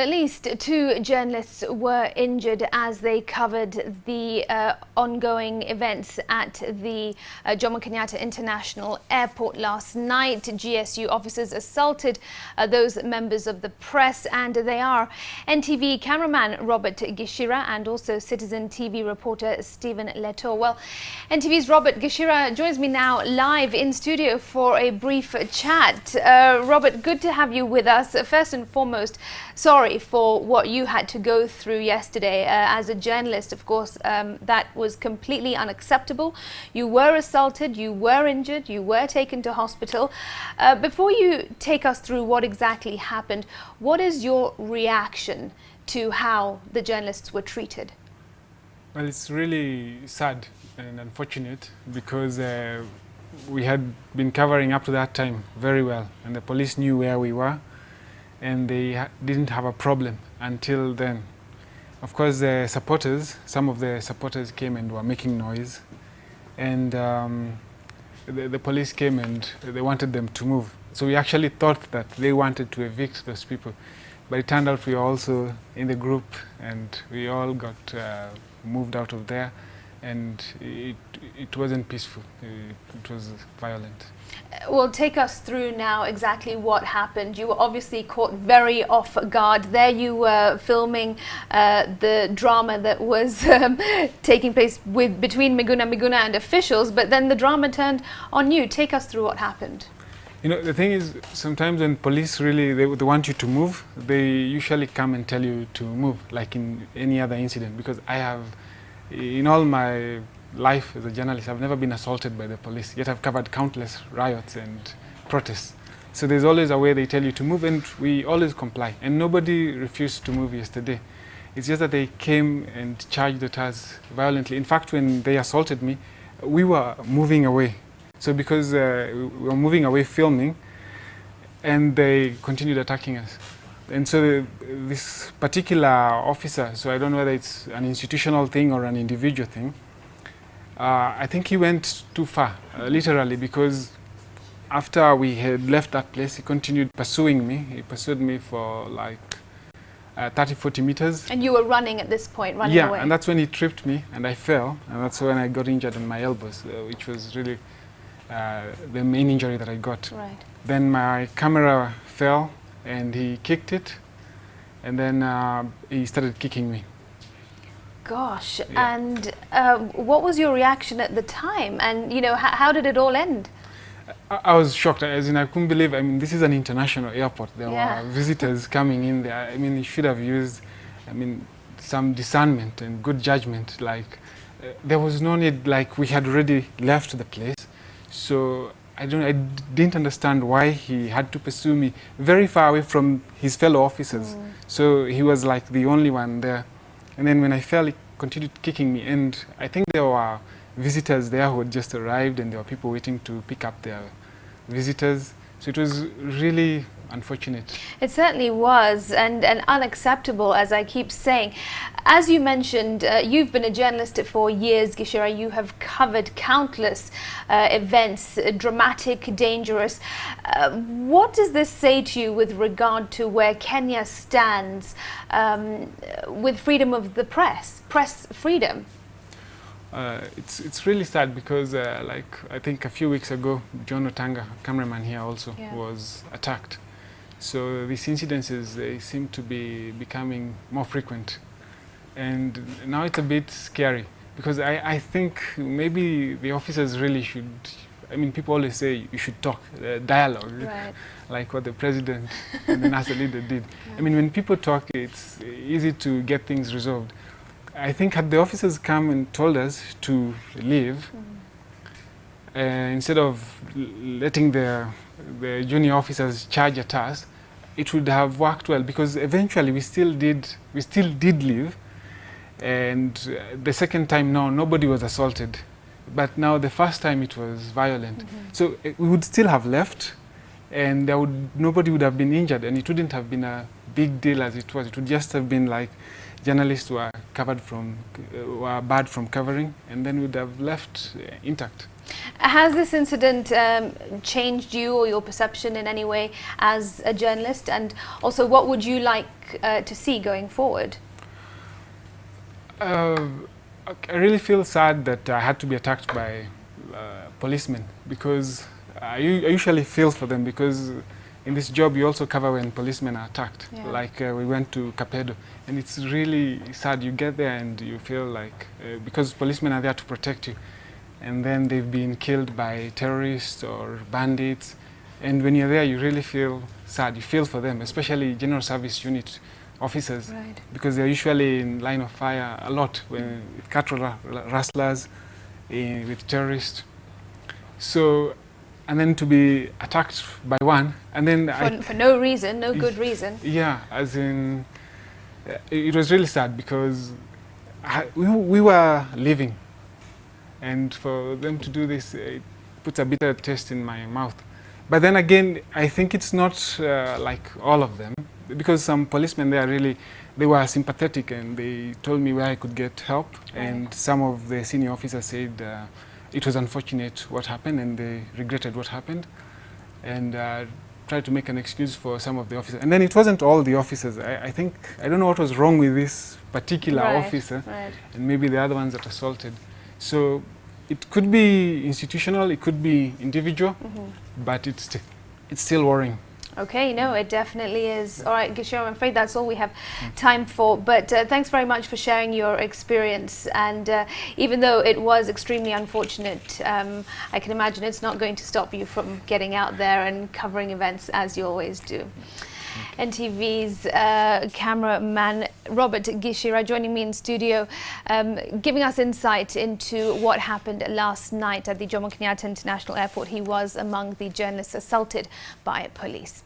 At least two journalists were injured as they covered the ongoing events at the Jomo Kenyatta International Airport last night. GSU officers assaulted those members of the press, and they are NTV cameraman Robert Gichira and also Citizen TV reporter Steven Letoo. Well, NTV's Robert Gichira joins me now live in studio for a brief chat. Robert, good to have you with us. First and foremost, sorry for what you had to go through yesterday. As a journalist, of course, that was completely unacceptable. You were assaulted, you were injured, you were taken to hospital. Before you take us through what exactly happened, what is your reaction to how the journalists were treated? Well, it's really sad and unfortunate because we had been covering up to that time very well, and the police knew where we were, and they didn't have a problem until then. Of course, the supporters, some of the supporters came and were making noise, and the police came and they wanted them to move. So we actually thought that they wanted to evict those people, but it turned out we were also in the group and we all got moved out of there, and it wasn't peaceful, it was violent. Well, take us through now exactly what happened. You were obviously caught very off guard. There you were filming the drama that was taking place between Miguna and officials, but then the drama turned on you. Take us through what happened. You know, the thing is, sometimes when police really, they want you to move, they usually come and tell you to move, like in any other incident, because I have, in all my life as a journalist, I've never been assaulted by the police, yet I've covered countless riots and protests. So there's always a way they tell you to move, and we always comply. And nobody refused to move yesterday. It's just that they came and charged at us violently. In fact, when they assaulted me, we were moving away. So because we were moving away filming, and they continued attacking us. And so this particular officer, so I don't know whether it's an institutional thing or an individual thing, I think he went too far, literally, because after we had left that place, he continued pursuing me. He pursued me for like 30-40 meters. And you were running at this point, running away? Yeah, and that's when he tripped me and I fell, and that's when I got injured on my elbows, which was really the main injury that I got. Right. Then my camera fell and he kicked it, and then he started kicking me. Gosh, Yeah. And what was your reaction at the time? And, you know, how did it all end? I was shocked, as in I couldn't believe, I mean, this is an international airport. There Yeah. were visitors coming in there. I mean, you should have used, I mean, some discernment and good judgment. Like, there was no need, like, we had already left the place. So I didn't understand why he had to pursue me very far away from his fellow officers. So he was like the only one there. And then when I fell, he continued kicking me. And I think there were visitors there who had just arrived, and there were people waiting to pick up their visitors. So it was really unfortunate. It certainly was, and unacceptable, as I keep saying. As you mentioned, you've been a journalist for years, Gichira. You have covered countless events, dramatic, dangerous. What does this say to you with regard to where Kenya stands with freedom of the press freedom? It's really sad because, like, I think a few weeks ago, John Otanga, cameraman here also, was attacked. So these incidences, they seem to be becoming more frequent. And now it's a bit scary because I think maybe the officers really should, I mean, people always say you should talk, dialogue, Right. like what the president and the NASA leader did. I mean, when people talk, it's easy to get things resolved. I think had the officers come and told us to leave, instead of letting the junior officers charge at us, it would have worked well, because eventually we still did leave, and the second time, no, nobody was assaulted, but now the first time it was violent. So we would still have left, and nobody would have been injured, and it wouldn't have been a big deal as it was. It would just have been like journalists were covered from, were barred from covering, and then we'd have left intact. Has this incident changed you or your perception in any way as a journalist? And also, what would you like to see going forward? I really feel sad that I had to be attacked by policemen, because I usually feel for them, because in this job you also cover when policemen are attacked. Yeah. Like we went to Kapedo, and it's really sad. You get there and you feel like, because policemen are there to protect you, and then they've been killed by terrorists or bandits, and when you're there you really feel sad. You feel for them, especially general service unit officers, Right. because they're usually in line of fire a lot when with cattle rustlers, with terrorists. So, and then to be attacked by one, and then For no reason, no good reason. yeah, as in, it was really sad, because we were living, and for them to do this, it puts a bitter taste in my mouth. But then again, I think it's not like all of them, because some policemen there they were sympathetic, and they told me where I could get help. Right. And some of the senior officers said it was unfortunate what happened, and they regretted what happened, and tried to make an excuse for some of the officers. And then it wasn't all the officers. I think, I don't know what was wrong with this particular Right, officer, right. and maybe the other ones that assaulted. So it could be institutional, it could be individual, but it's still worrying. Okay, no, it definitely is. All right, Gichira, I'm afraid that's all we have time for. But thanks very much for sharing your experience. And even though it was extremely unfortunate, I can imagine it's not going to stop you from getting out there and covering events as you always do. NTV's cameraman Robert Gichira joining me in studio, giving us insight into what happened last night at the Jomo Kenyatta International Airport. He was among the journalists assaulted by police.